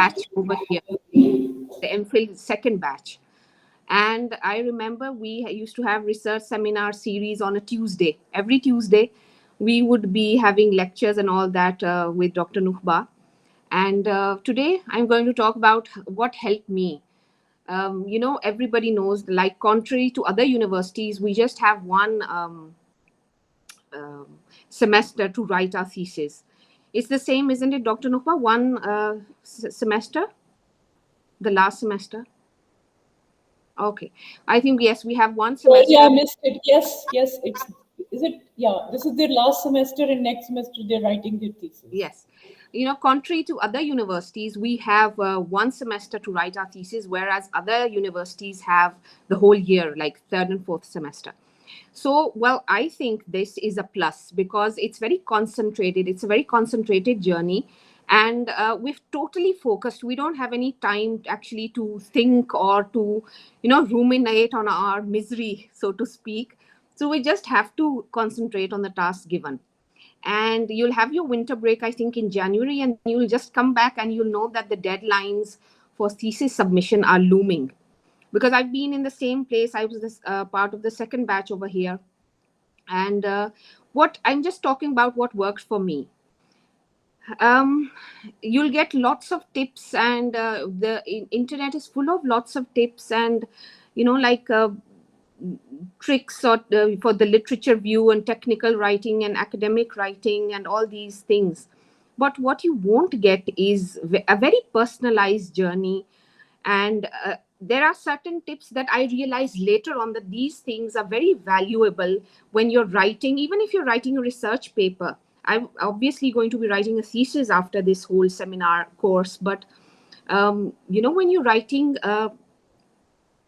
batch over here, the MPhil second batch. And I remember we used to have research seminar series on a Tuesday. Every Tuesday, we would be having lectures and all that with Dr. Nukhba. And today, I'm going to talk about what helped me. Everybody knows, like, contrary to other universities, we just have one semester to write our thesis. It's the same, isn't it, Dr. Nukhba? One semester, the last semester. Okay, I think yes, we have one semester. Yeah, I missed it. Yes, is it? Yeah, this is their last semester, and next semester they're writing their thesis. Yes. Contrary to other universities, we have one semester to write our thesis, whereas other universities have the whole year, like third and fourth semester. So, well, I think this is a plus because it's very concentrated. It's a very concentrated journey. And we've totally focused. We don't have any time actually to think or to, ruminate on our misery, so to speak. So we just have to concentrate on the task given. And you'll have your winter break, I think, in January, and then you'll just come back and you'll know that the deadlines for thesis submission are looming. Because I've been in the same place. I was this part of the second batch over here. And what I'm just talking about what worked for me. You'll get lots of tips, and the internet is full of lots of tips and, tricks for the literature view and technical writing and academic writing and all these things. But what you won't get is a very personalized journey. And there are certain tips that I realized later on that these things are very valuable when you're writing, even if you're writing a research paper. I'm obviously going to be writing a thesis after this whole seminar course, but when you're writing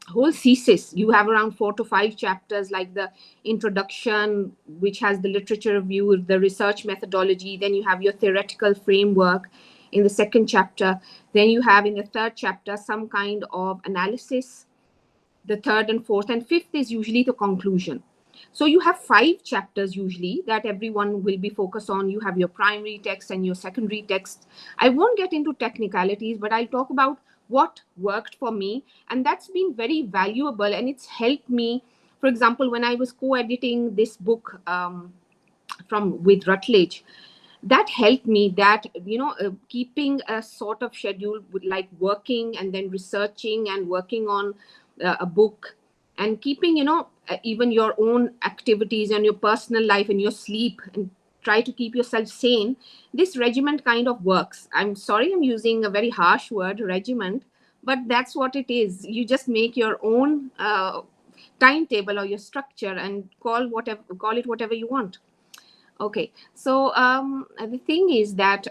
whole thesis, you have around 4 to 5 chapters, like the introduction, which has the literature review, the research methodology. Then you have your theoretical framework in the second chapter. Then you have in the third chapter some kind of analysis. The third and fourth and fifth is usually the conclusion. So you have 5 chapters usually that everyone will be focused on. You have your primary text and your secondary text. I won't get into technicalities, but I'll talk about what worked for me. And that's been very valuable, and it's helped me. For example, when I was co-editing this book with Routledge, that helped me, that keeping a sort of schedule with, like, working and then researching and working on a book, and keeping even your own activities and your personal life and your sleep, and try to keep yourself sane. This regiment kind of works. I'm sorry I'm using a very harsh word, regiment, but that's what it is. You just make your own timetable or your structure and call it whatever you want. Okay, so the thing is that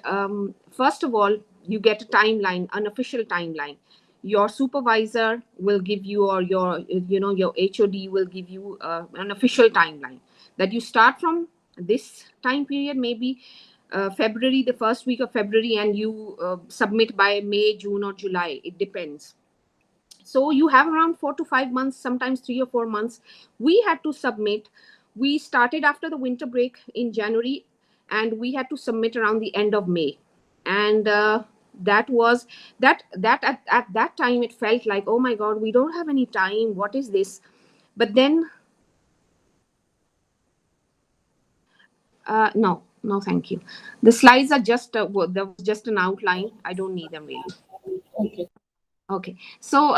first of all, you get a timeline, an official timeline. Your supervisor will give you, or your HOD will give you an official timeline that you start from this time period, maybe February, the first week of February, and you submit by May, June, or July. It depends. So you have around 4 to 5 months, sometimes 3 or 4 months. We had to submit. We started after the winter break in January, and we had to submit around the end of May. And that was that at that time it felt like, oh my God, we don't have any time. What is this? But then no, thank you. The slides are just there was just an outline. I don't need them really. Okay. So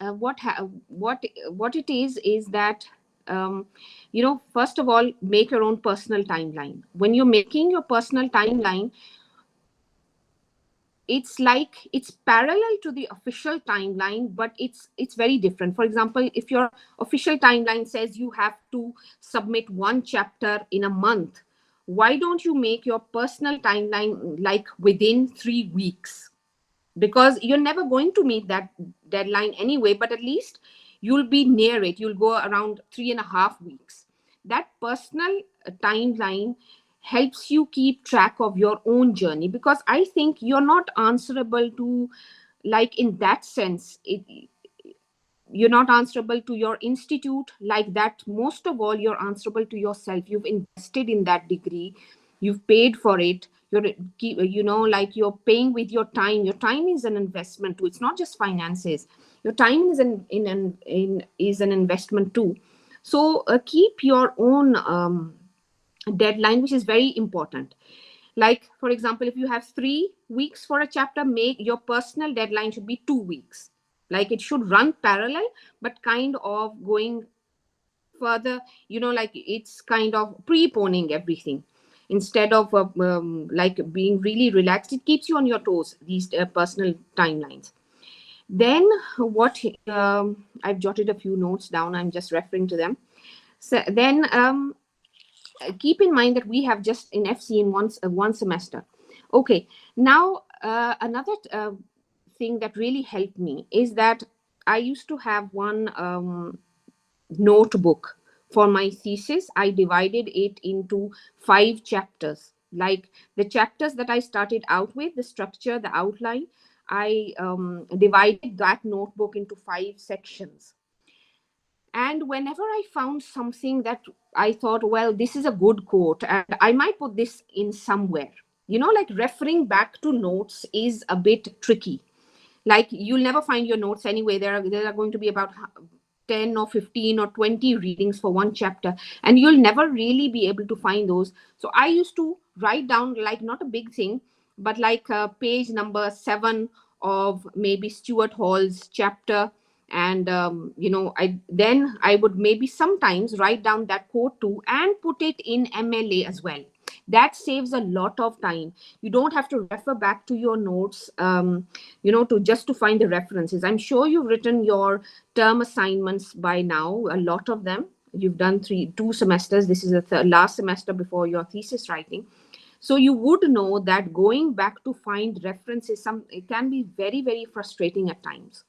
what it is that first of all, make your own personal timeline. When you're making your personal timeline, it's like it's parallel to the official timeline, but it's very different. For example, if your official timeline says you have to submit 1 chapter in a month, why don't you make your personal timeline like within 3 weeks? Because you're never going to meet that deadline anyway, but at least you'll be near it. You'll go around 3.5 weeks. That personal timeline helps you keep track of your own journey, because I think you're not answerable to, like, in that sense, you're not answerable to your institute like that. Most of all, you're answerable to yourself. You've invested in that degree. You've paid for it. You're like you're paying with your time. Your time is an investment too. It's not just finances. Your time is is an investment too. So keep your own deadline, which is very important. Like, for example, if you have 3 weeks for a chapter, make your personal deadline should be 2 weeks. Like, it should run parallel, but kind of going further, like it's kind of preponing everything instead of like being really relaxed. It keeps you on your toes, these personal timelines. Then what, I've jotted a few notes down, I'm just referring to them. So then keep in mind that we have just in FC in one semester. Okay, now another thing that really helped me is that I used to have one notebook for my thesis. I divided it into 5 chapters. Like, the chapters that I started out with, the structure, the outline, I divided that notebook into 5 sections. And whenever I found something that I thought, well, this is a good quote, and I might put this in somewhere, like referring back to notes is a bit tricky. Like, you'll never find your notes anyway. There are going to be about 10 or 15 or 20 readings for one chapter, and you'll never really be able to find those. So I used to write down, like, not a big thing, but like page number 7 of maybe Stuart Hall's chapter. And I would maybe sometimes write down that quote too and put it in MLA as well. That saves a lot of time. You don't have to refer back to your notes, to just to find the references. I'm sure you've written your term assignments by now, a lot of them. You've done 2 semesters. This is the last semester before your thesis writing. So you would know that going back to find references, it can be very, very frustrating at times.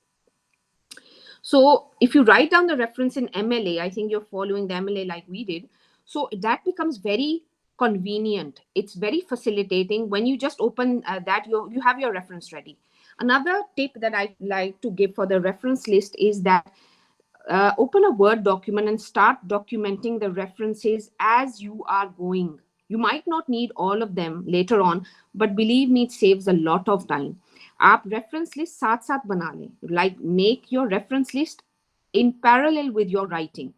So if you write down the reference in MLA, I think you're following the MLA like we did. So that becomes very convenient. It's very facilitating. When you just open that, you have your reference ready. Another tip that I like to give for the reference list is that open a Word document and start documenting the references as you are going. You might not need all of them later on, but believe me, it saves a lot of time. आप reference list साथ साथ बना लें. Like, make your reference list in parallel with your writing.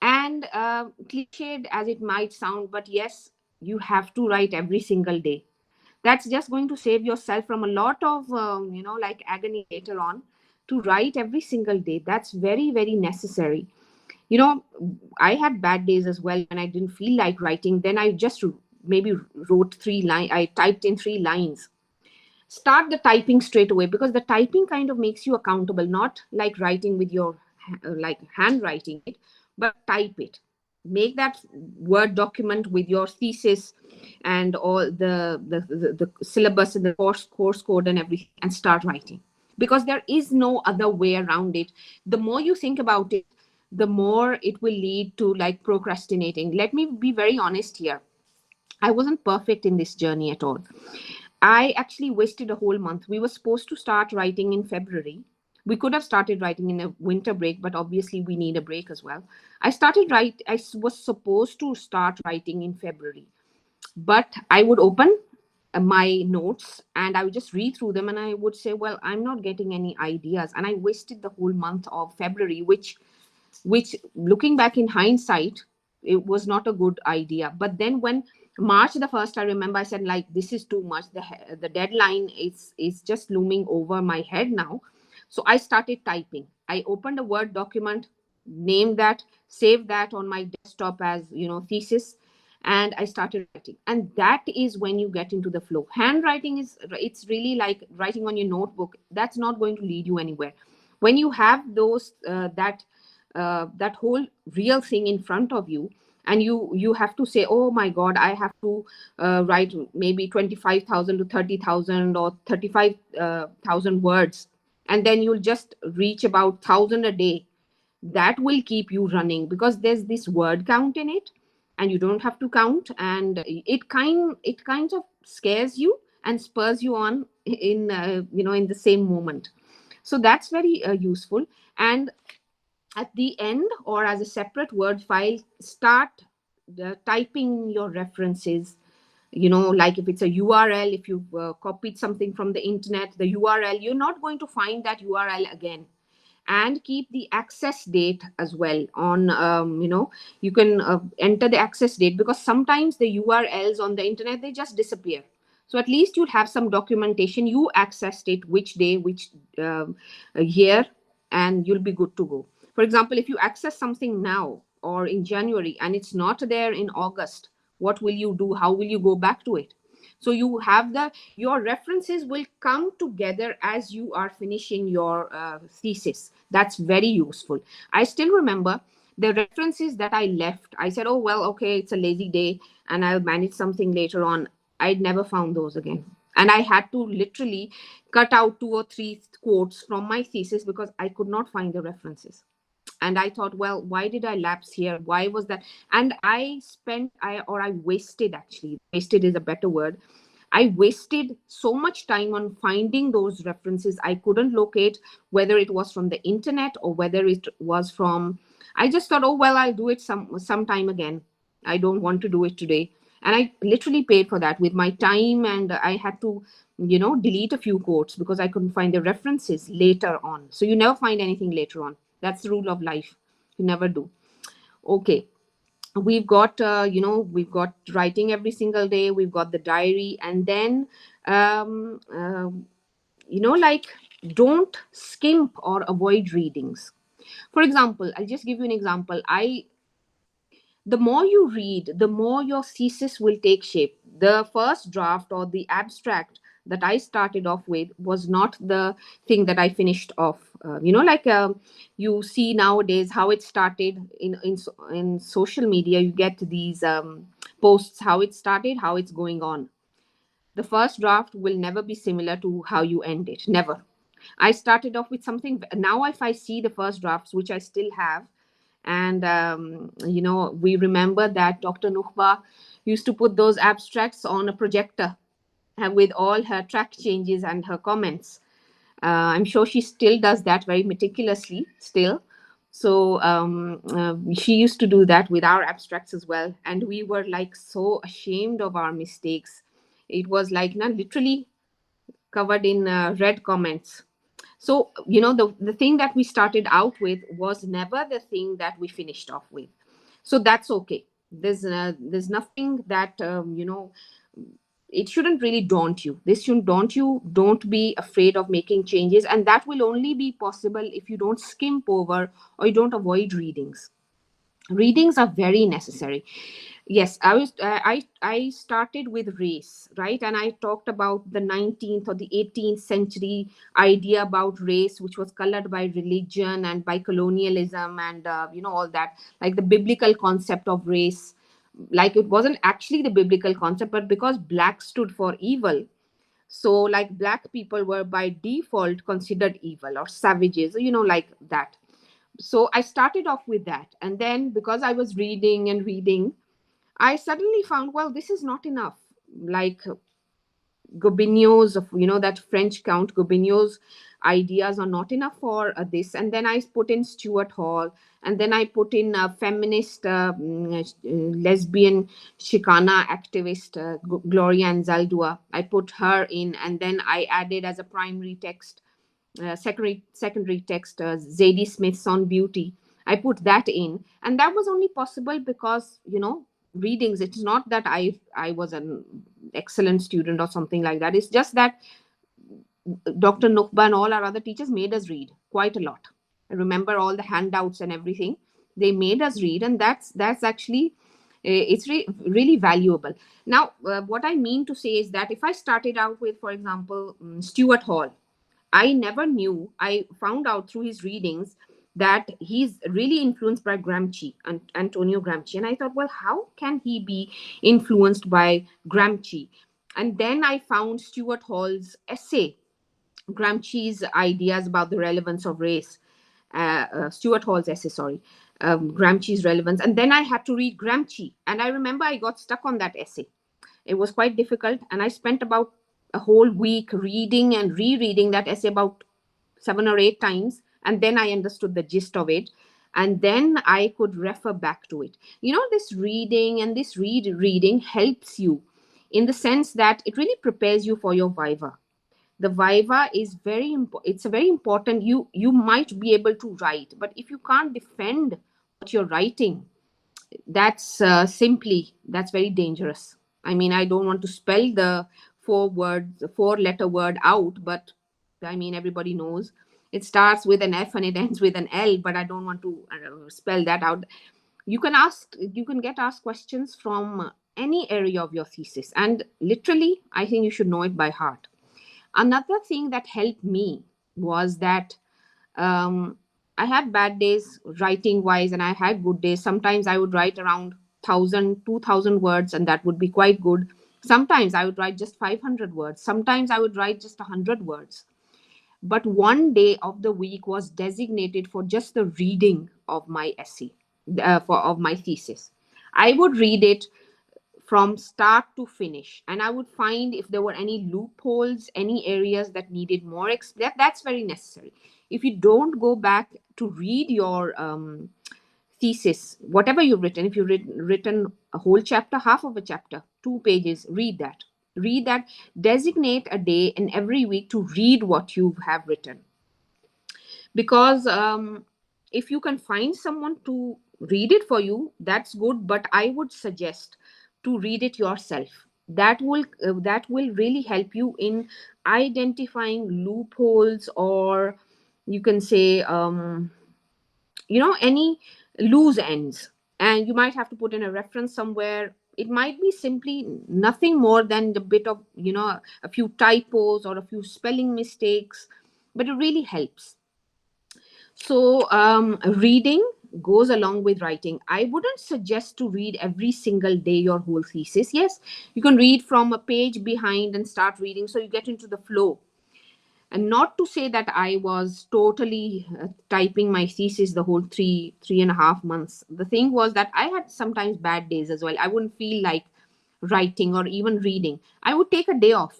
And cliched as it might sound, but yes, you have to write every single day. That's just going to save yourself from a lot of like agony later on. To write every single day, that's very, very necessary. you know I had bad days as well when I didn't feel like writing. Then I just maybe wrote 3 lines. I typed in 3 lines. Start the typing straight away, because the typing kind of makes you accountable, not like writing with your like handwriting it, but type it. Make that Word document with your thesis and all the syllabus and the course code and everything, and start writing, because there is no other way around it. The more you think about it, the more it will lead to like procrastinating. Let me be very honest here. I wasn't perfect in this journey at all. I actually wasted a whole month. We were supposed to start writing in February. We could have started writing in a winter break, but obviously we need a break as well. I was supposed to start writing in February, but I would open my notes and I would just read through them and I would say, well, I'm not getting any ideas. And I wasted the whole month of February, which looking back in hindsight, it was not a good idea. But then when March the 1st, I remember I said, like, this is too much. The deadline is just looming over my head now. So I started typing. I opened a Word document, named that, saved that on my desktop as thesis, and I started writing. And that is when you get into the flow. Handwriting it's really like writing on your notebook. That's not going to lead you anywhere. When you have that whole real thing in front of you, and you have to say, oh my god, I have to write maybe 25,000 to 30,000 or 35,000 words, and then you'll just reach about 1,000 a day. That will keep you running, because there's this word count in it, and you don't have to count, and it kind of scares you and spurs you on in the same moment. So that's very useful. And at the end, or as a separate Word file, start typing your references. Like if it's a URL, if you copied something from the internet, the URL, you're not going to find that URL again. And keep the access date as well on, you can enter the access date, because sometimes the URLs on the internet, they just disappear. So at least you'd have some documentation, you accessed it, which day, which year, and you'll be good to go. For example, if you access something now or in January and it's not there in August, what will you do? How will you go back to it? So you have your references will come together as you are finishing your thesis. That's very useful. I still remember the references that I left. I said, oh well, okay, it's a lazy day and I'll manage something later on. I'd never found those again, and I had to literally cut out 2 or 3 quotes from my thesis because I could not find the references. And I thought, well, why did I lapse here? Why was that? And I wasted, actually, wasted is a better word. I wasted so much time on finding those references. I couldn't locate whether it was from the internet or whether it was from. I just thought, oh well, I'll do it sometime again. I don't want to do it today. And I literally paid for that with my time, and I had to, delete a few quotes because I couldn't find the references later on. So you never find anything later on. That's the rule of life. You never do. Okay, we've got writing every single day, we've got the diary, and then um, uh, like, don't skimp or avoid readings. For example, I'll just give you an example. I The more you read, the more your thesis will take shape. The first draft or the abstract that I started off with was not the thing that I finished off. Like, you see nowadays how it started in social media. You get these posts, how it started, how it's going on. The first draft will never be similar to how you end it. Never. I started off with something. Now, if I see the first drafts, which I still have, and we remember that Dr. Nukhba used to put those abstracts on a projector with all her track changes and her comments. I'm sure she still does that very meticulously still. So she used to do that with our abstracts as well, and we were like so ashamed of our mistakes. It was like, literally covered in red comments. So, the thing that we started out with was never the thing that we finished off with. So that's okay. There's nothing that, it shouldn't really daunt you. This shouldn't daunt you. Don't be afraid of making changes. And that will only be possible if you don't skimp over or you don't avoid readings. Readings are very necessary. Yes, I started with race, right? And I talked about the 19th or the 18th century idea about race, which was colored by religion and by colonialism, and all that, like the biblical concept of race. Like, it wasn't actually the biblical concept, but because black stood for evil, so like black people were by default considered evil or savages, like that. So I started off with that, and then because I was reading and reading, I suddenly found, well, this is not enough. Like, Gobineau's, of that French Count Gobineau's ideas are not enough for this. And then I put in Stuart Hall, and then I put in feminist lesbian Chicana activist Gloria Anzaldúa. I put her in, and then I added as a primary text, secondary text, Zadie Smith's On Beauty. I put that in, and that was only possible because readings. It's not that I was an excellent student or something like that. It's just that Dr. Nukba and all our other teachers made us read quite a lot. I remember all the handouts and everything. They made us read, and that's actually it's really valuable. Now, what I mean to say is that if I started out with, for example, Stuart Hall, I never knew. I found out through his readings that he's really influenced by Gramsci and Antonio Gramsci. And I thought, well, how can he be influenced by Gramsci? And then I found Stuart Hall's essay, Gramsci's ideas about the relevance of race. Stuart Hall's essay, sorry, Gramsci's relevance. And then I had to read Gramsci. And I remember I got stuck on that essay. It was quite difficult, and I spent about a whole week reading and rereading that essay about 7 or 8 times, and then I understood the gist of it, and then I could refer back to it. This reading and this reading helps you in the sense that it really prepares you for your viva. The viva is very important. It's a very important. You might be able to write, but if you can't defend what you're writing, that's very dangerous. I mean, I don't want to spell the four letter word out, but I mean, everybody knows it starts with an F and it ends with an L, but I don't want to spell that out. You can get asked questions from any area of your thesis, and literally I think you should know it by heart. Another thing that helped me was that um, I had bad days writing wise, and I had good days. Sometimes I would write around 1,000, 2,000 words, and that would be quite good. Sometimes I would write just 500 words. Sometimes I would write just 100 words. But one day of the week was designated for just the reading of my essay, of my thesis. I would read it from start to finish, and I would find if there were any loopholes, any areas that needed more that's very necessary. If you don't go back to read your thesis, whatever you've written, if you've written a whole chapter, half of a chapter, 2 pages, read that, designate a day in every week to read what you have written. Because if you can find someone to read it for you, that's good, but I would suggest to read it yourself. That will really help you in identifying loopholes, or you can say any loose ends. And you might have to put in a reference somewhere. It might be simply nothing more than the bit of a few typos or a few spelling mistakes, but it really helps. So, reading goes along with writing. I wouldn't suggest to read every single day your whole thesis. Yes, you can read from a page behind and start reading so you get into the flow. And not to say that I was totally typing my thesis the whole 3.5 months. The thing was that I had sometimes bad days as well. I wouldn't feel like writing or even reading. I would take a day off.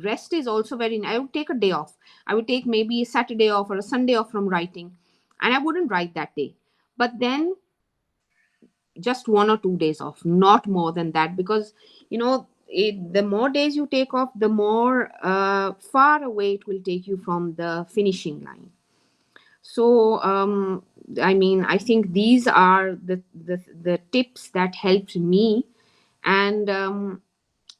Rest is also I would take a day off. I would take maybe a Saturday off or a Sunday off from writing, and I wouldn't write that day. But then just 1 or 2 days off, not more than that, because the more days you take off, the more far away it will take you from the finishing line. So I mean, I think these are the tips that helped me. And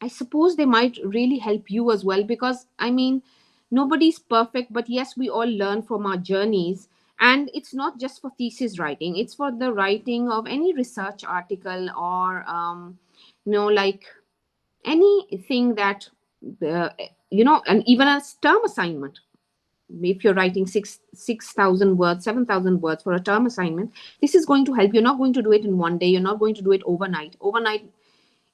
I suppose they might really help you as well, because I mean, nobody's perfect, but yes, we all learn from our journeys. And it's not just for thesis writing, it's for the writing of any research article, or like anything that uh, and even a term assignment. If you're writing 6,000 words, 7,000 words for a term assignment, this is going to help. You're not going to do it in one day, you're not going to do it overnight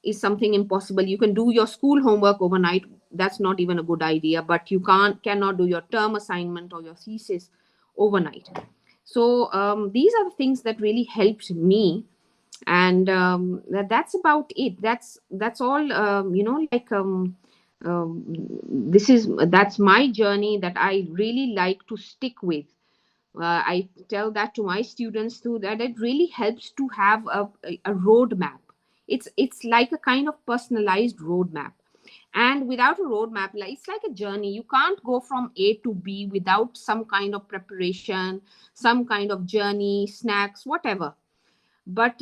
is something impossible. You can do your school homework overnight. That's not even a good idea. But you cannot do your term assignment or your thesis overnight. So these are the things that really helped me, and that's about it. That's all. This is that's my journey that I really like to stick with. I tell that to my students too, that it really helps to have a roadmap. It's like a kind of personalized roadmap. And without a roadmap, like it's like a journey. You can't go from A to B without some kind of preparation, some kind of journey, snacks, whatever. But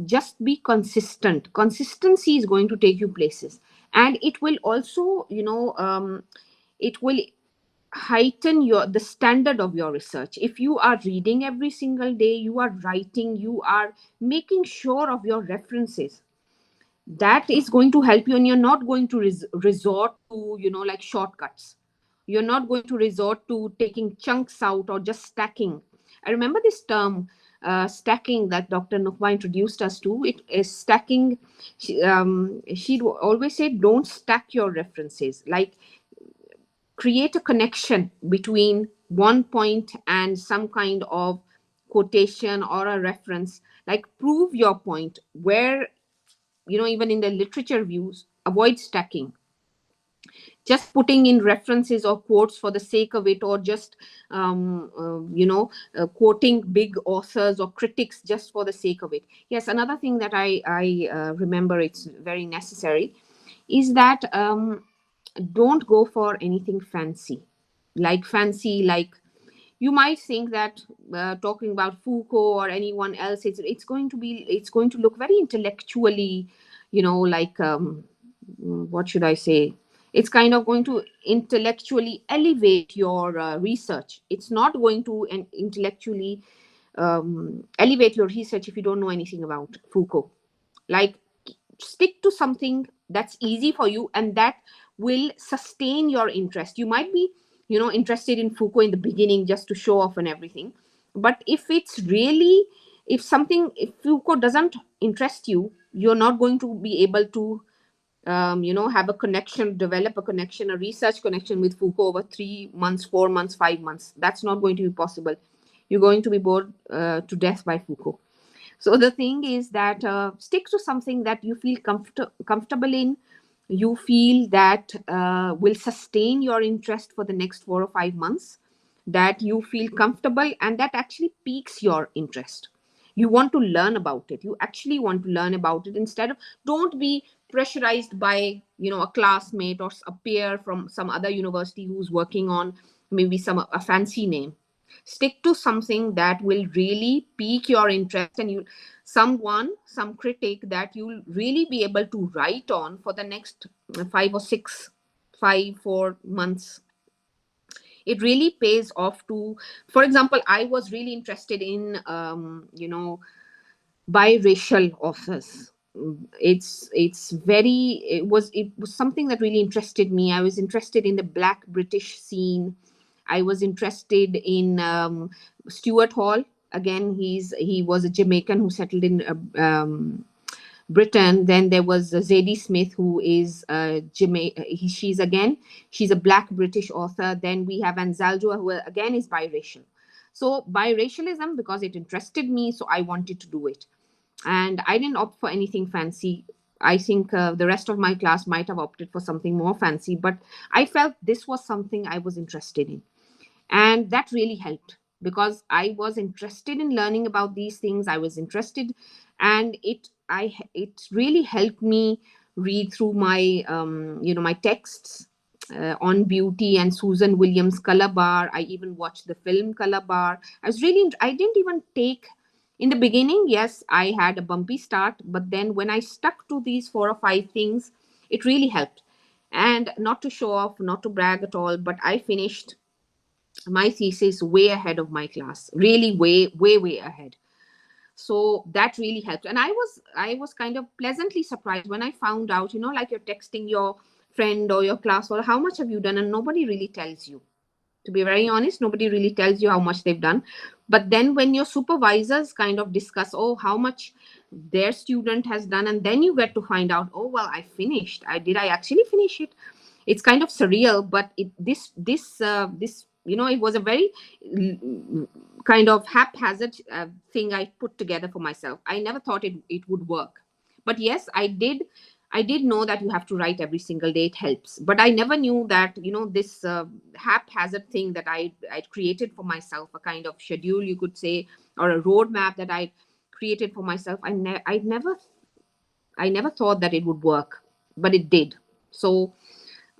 just be consistent. Consistency is going to take you places, and it will also it will heighten the standard of your research. If you are reading every single day, you are writing, you are making sure of your references, that is going to help you. And you're not going to resort to like shortcuts. You're not going to resort to taking chunks out or just stacking. I remember this term, stacking, that Dr. Nukwa introduced us to. It is stacking. She'd always say, don't stack your references. Like, create a connection between one point and some kind of quotation or a reference. Like, prove your point. Where even in the literature views, avoid stacking, just putting in references or quotes for the sake of it, or just quoting big authors or critics just for the sake of it. Yes, another thing that I remember, it's very necessary, is that don't go for anything fancy, like you might think that talking about Foucault or anyone else, it's going to look very intellectually, like what should I say? It's kind of going to intellectually elevate your research. It's not going to intellectually elevate your research if you don't know anything about Foucault. Like, stick to something that's easy for you and that will sustain your interest. You might be, interested in Foucault in the beginning just to show off and everything. But if Foucault doesn't interest you, you're not going to be able to have a connection, develop a connection, a research connection with Foucault over 3 months, 4 months, 5 months. That's not going to be possible. You're going to be bored to death by Foucault. So the thing is that stick to something that you feel comfortable in, you feel that will sustain your interest for the next 4 or 5 months, that you feel comfortable and that actually piques your interest. You want to learn about it. You actually want to learn about it. Instead of, don't be pressurized by a classmate or a peer from some other university who's working on maybe some a fancy name. Stick to something that will really pique your interest, and some critic that you'll really be able to write on for the next 5 or 6 5 4 months. It really pays off to, for example, I was really interested in biracial authors. It was something that really interested me. I was interested in the Black British scene. I was interested in Stuart Hall. Again, he was a Jamaican who settled in Britain. Then there was Zadie Smith, who is she's a Black British author. Then we have Anzaldua, who again is biracial. So biracialism, because it interested me, so I wanted to do it, and I didn't opt for anything fancy. I think the rest of my class might have opted for something more fancy, but I felt this was something I was interested in. And that really helped because I was interested in learning about these things. I was interested, and it really helped me read through my texts on beauty and Susan Williams' Color Bar. I even watched the film Color Bar. I didn't even take, in the beginning, yes, I had a bumpy start, but then when I stuck to these 4 or 5 things, it really helped. And not to show off, not to brag at all, but I finished my thesis way ahead of my class, really way, way, way ahead. So that really helped. And I was kind of pleasantly surprised when I found out, like you're texting your friend or your class, or how much have you done, and nobody really tells you. To be very honest, nobody really tells you how much they've done. But then when your supervisors kind of discuss, oh, how much their student has done, and then you get to find out, oh, well, I finished. I actually finish it? It's kind of surreal, but this it was a very kind of haphazard thing I put together for myself. I never thought it would work, but yes, I did know that you have to write every single day. It helps, but I never knew that this haphazard thing that I created for myself, a kind of schedule, you could say, or a roadmap that I created for myself. I never thought that it would work, but it did. So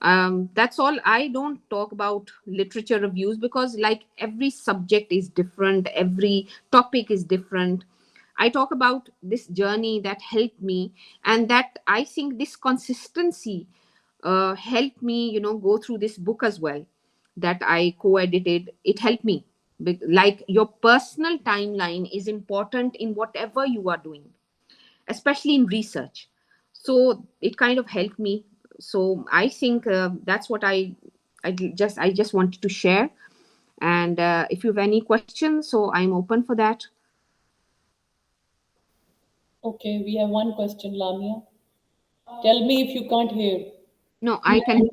that's all. I don't talk about literature reviews because, like, every subject is different, every topic is different. I talk about this journey that helped me, and that I think this consistency helped me, go through this book as well that I co-edited. It helped me. Like, your personal timeline is important in whatever you are doing, especially in research. So it kind of helped me. So I think that's what I just wanted to share. And if you have any questions, so I'm open for that. Okay, we have one question, Lamia. Tell me if you can't hear. No, I can.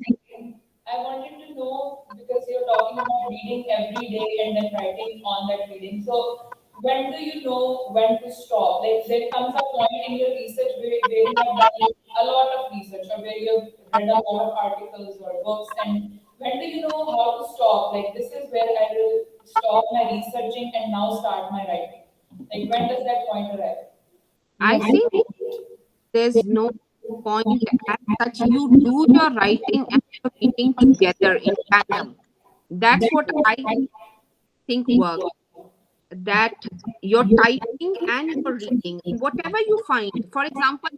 I wanted to know because you're talking about reading every day and then writing on that reading. So, when do you know when to stop? Like, there comes a point in your research where you have done a lot of research or where you have read a lot of articles or books, and when do you know how to stop? Like, this is where I will stop my researching and now start my writing. Like, when does that point arrive? You I have think to. there's no point as such. You do your writing and your reading together in tandem. That's what I think works. That your typing and your reading, and whatever you find. For example,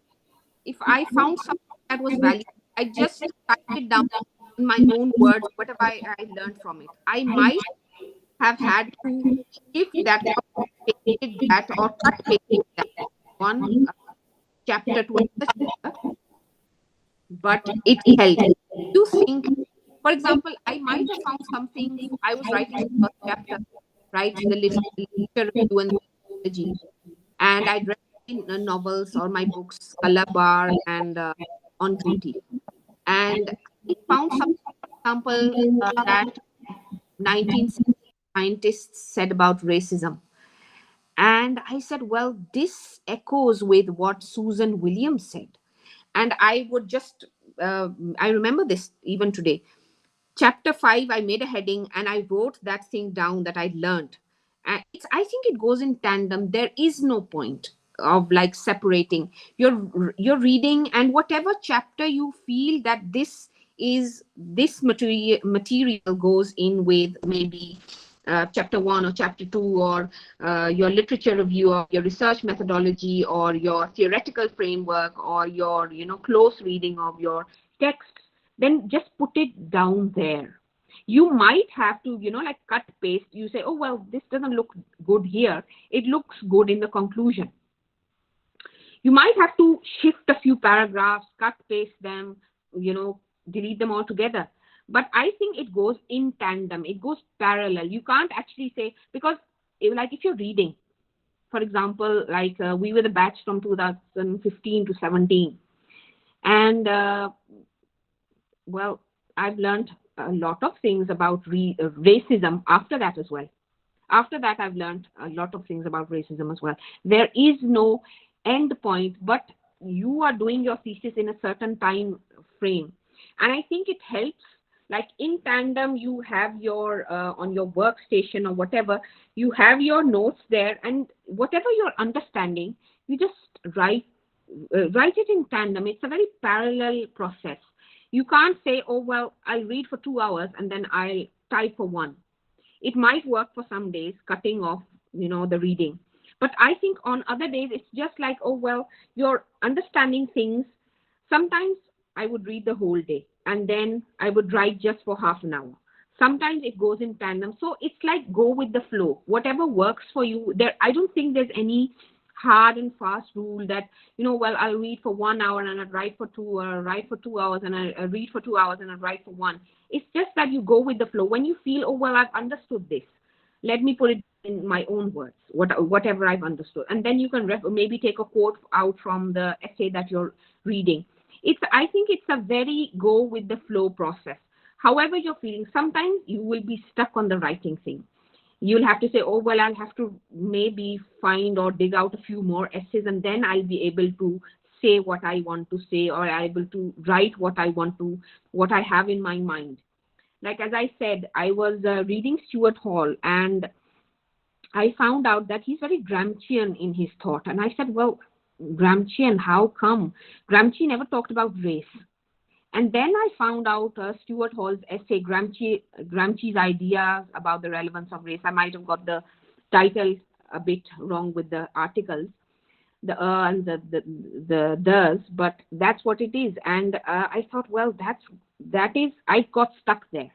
if I found something that was valuable, I just type it down in my own words, whatever I learned from it. I might have had to shift that or pasted that or cut pasted that one chapter to another chapter, but it helped. You think, for example, I might have found something. I was writing the first chapter, right? The literature review and psychology, and I'd read my novels or my books, Color Bar and On Duty, and I found some, for example, that 1960 scientists said about racism. And I said, well, this echoes with what Susan Williams said. And I would just, I remember this even today. Chapter 5, I made a heading and I wrote that thing down that I learned. And I think it goes in tandem. There is no point of like separating your reading, and whatever chapter you feel that this material goes in with, maybe chapter 1 or chapter 2, or your literature review or your research methodology or your theoretical framework or your close reading of your text, then just put it down there. You might have to like cut paste. You say, oh well, this doesn't look good here, it looks good in the conclusion. You might have to shift a few paragraphs, cut paste them, you know delete them altogether. But I think it goes in tandem, it goes parallel. You can't actually say, because like if you're reading, for example, like we were the batch from 2015 to 17, and well, I've learned a lot of things about racism after that as well. After that, I've learned a lot of things about racism as well. There is no end point, but you are doing your thesis in a certain time frame. And I think it helps. Like in tandem, you have your, on your workstation or whatever, you have your notes there, and whatever you're understanding, you just write it in tandem. It's a very parallel process. You can't say, oh, well, I'll read for 2 hours and then I'll type for one. It might work for some days, cutting off, the reading. But I think on other days, it's just like, oh, well, you're understanding things. Sometimes I would read the whole day and then I would write just for half an hour. Sometimes it goes in tandem. So it's like go with the flow. Whatever works for you. There, I don't think there's any hard and fast rule that, well, I'll read for 1 hour and I'll write for two, or write for 2 hours and I read for 2 hours and I'll write for one. It's just that you go with the flow. When you feel, oh, well, I've understood this, let me put it in my own words, whatever I've understood. And then you can maybe take a quote out from the essay that you're reading. I think it's a very go with the flow process. However you're feeling, sometimes you will be stuck on the writing thing. You'll have to say, oh, well, I'll have to maybe find or dig out a few more essays, and then I'll be able to say what I want to say, or I'm able to write what I want to, what I have in my mind. Like, as I said, I was reading Stuart Hall, and I found out that he's very Gramscian in his thought. And I said, well, Gramscian, how come? Gramsci never talked about race. And then I found out Stuart Hall's essay, Gramsci's ideas about the relevance of race. I might have got the title a bit wrong with the articles, the and the does, but that's what it is. And I thought, well, that is. I got stuck there,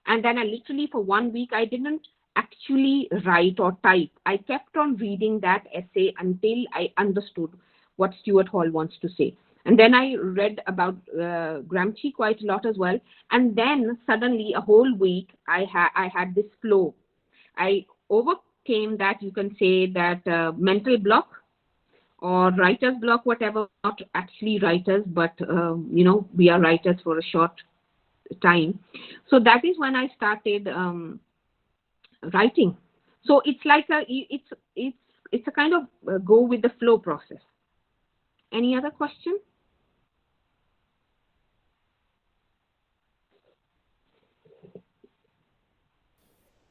and then I literally for 1 week I didn't actually write or type. I kept on reading that essay until I understood what Stuart Hall wants to say. And then I read about Gramsci quite a lot as well. And then suddenly, a whole week, I had this flow. I overcame that, you can say, that mental block or writer's block, whatever. Not actually writers, but we are writers for a short time. So that is when I started writing. So it's like it's a kind of go with the flow process. Any other question?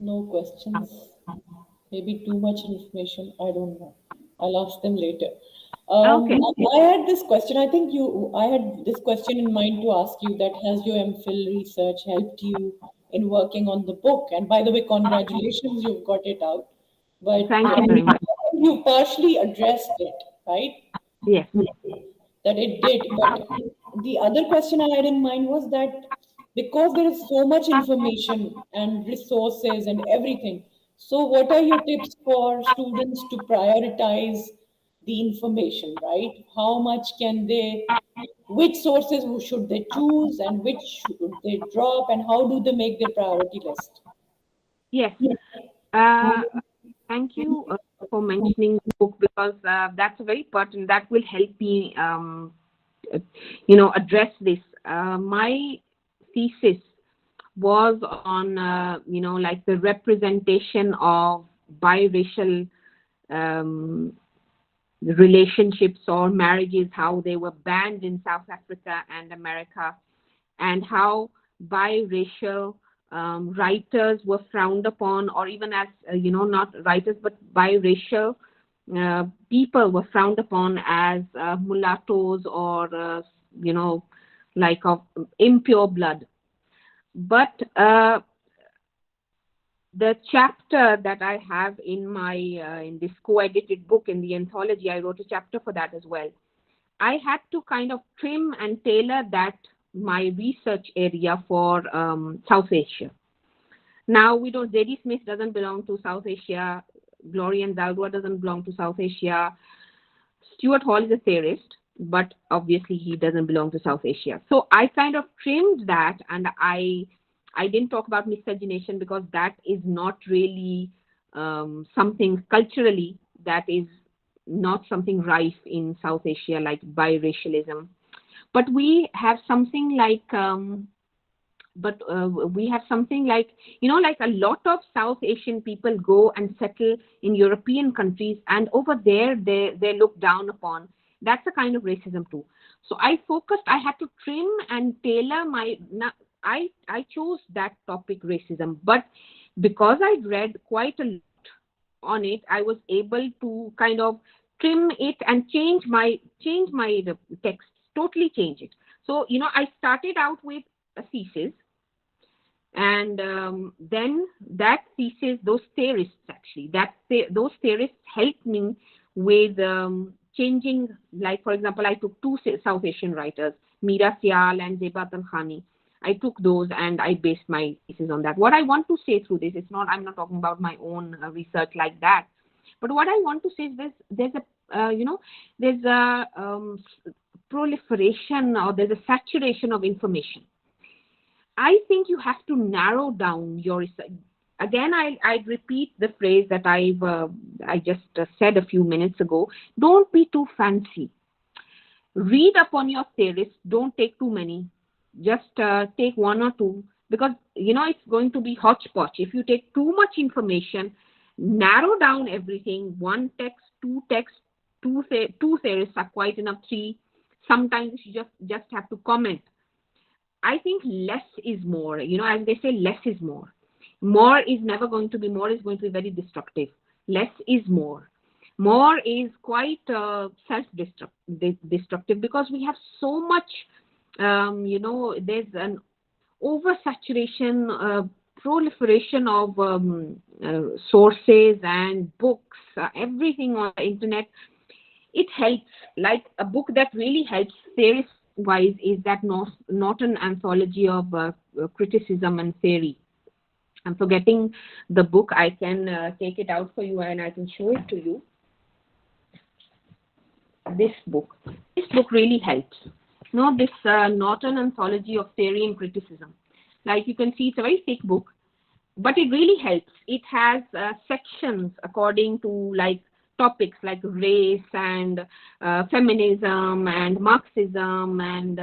No questions. Maybe too much information. I don't know. I'll ask them later. Okay. I had this question. I had this question in mind to ask you that has your MPhil research helped you in working on the book? And by the way, congratulations, you've got it out. But Thank you very much. you partially addressed it, right? Yes. That it did. But the other question I had in mind was that because there is so much information and resources and everything, so what are your tips for students to prioritize the information, right? How much can they, which sources should they choose and which should they drop, and how do they make their priority list? Yes. Uh, Thank you for mentioning the book because that's very pertinent. That will help me, uh, address this. My thesis was on, like the representation of biracial um, relationships or marriages, how they were banned in South Africa and America, and how biracial writers were frowned upon, or even as, not writers, but biracial people were frowned upon as mulattoes or, like of impure blood. But the chapter that I have in my in this co-edited book in the anthology, I wrote a chapter for that as well. I had to kind of trim and tailor that my research area for South Asia. Now we know J.D. Smith doesn't belong to South Asia. Gloria and Zaldua doesn't belong to South Asia. Stuart Hall is a theorist, but obviously he doesn't belong to South Asia. So I kind of trimmed that, and I didn't talk about miscegenation because that is not really something culturally that is not something rife in South Asia like biracialism. But we have something like we have something like, like a lot of South Asian people go and settle in European countries, and over there they look down upon. That's a kind of racism too. So I had to trim and tailor my. I chose that topic, racism, but because I read quite a lot on it, I was able to kind of trim it and change my text, totally change it. So I started out with a thesis, and then that thesis, those theorists actually, those theorists helped me with changing. Like for example, I took two South Asian writers, Meera Syal and Zeba Talkhani. I took those and I based my thesis on that. What I want to say through this, I'm not talking about my own research like that, but what I want to say is there's a proliferation, or there's a saturation of information. I think you have to narrow down your research. Again, I'd repeat the phrase that I just said a few minutes ago. Don't be too fancy. Read up on your theorists. Don't take too many. Just take one or two, because it's going to be hodgepodge. If you take too much information, narrow down everything. One text, two texts, two theorists are quite enough. Three. Sometimes you just have to comment. I think less is more. As they say, less is more. More is never going to be more, is going to be very destructive. Less is more. More is quite self-destructive because we have so much, there's an oversaturation, proliferation of sources and books, everything on the internet. It helps. Like a book that really helps theorist wise is that Norton anthology of criticism and theory. I'm forgetting the book. I can take it out for you and I can show it to you. This book really helps. This Norton anthology of theory and criticism. Like you can see, it's a very thick book, but it really helps. It has sections according to like topics like race and feminism and Marxism and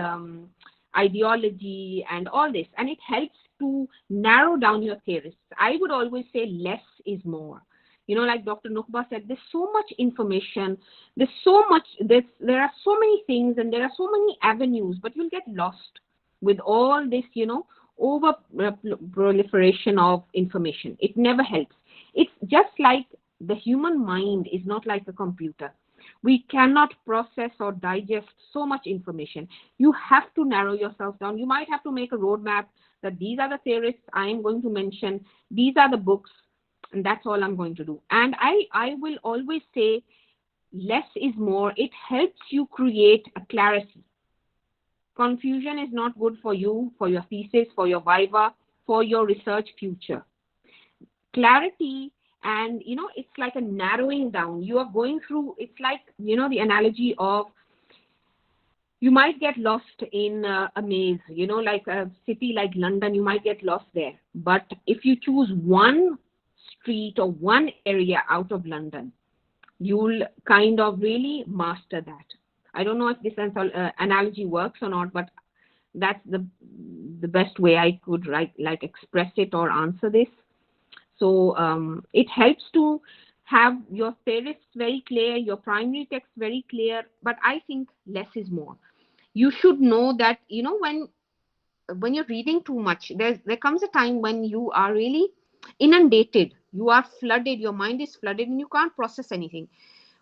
ideology and all this, and it helps to narrow down your theorists. I would always say less is more. Like Dr. Nukba said, there's so much information, there are so many things, and there are so many avenues, but you'll get lost with all this, over proliferation of information. It never helps. It's just like the human mind is not like a computer. We cannot process or digest so much information. You have to narrow yourself down. You might have to make a roadmap that these are the theorists I am going to mention, these are the books, and that's all I'm going to do. And I will always say less is more. It helps you create a clarity. Confusion is not good for you, for your thesis, for your viva, for your research future. Clarity, and it's like a narrowing down. You are going through, it's like, the analogy of, you might get lost in a maze, like a city like London, you might get lost there. But if you choose one street or one area out of London, you'll kind of really master that. I don't know if this analogy works or not, but that's the best way I could like express it or answer this. So it helps to have your theorists very clear, your primary text very clear, but I think less is more. You should know that, when you're reading too much, there comes a time when you are really inundated, you are flooded, your mind is flooded, and you can't process anything.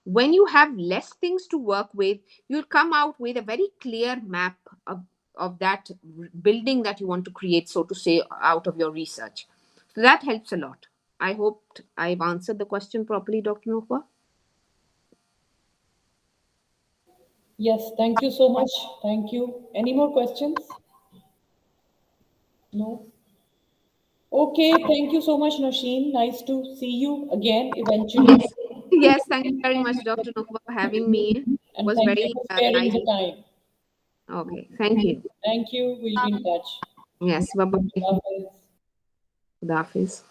When you have less things to work with, you'll come out with a very clear map of that building that you want to create, so to say, out of your research. So that helps a lot. I hope I've answered the question properly, Dr. Nufa. Yes, thank you so much. Thank you. Any more questions? No? Okay, thank you so much, Nosheen. Nice to see you again eventually. Yes, thank you very much, Dr. Nufa, for having me. It And was thank you very for sparing nice. the time. Okay, thank you. Thank you. We'll be in touch. Yes, bye bye. Hafiz. Khuda Hafiz.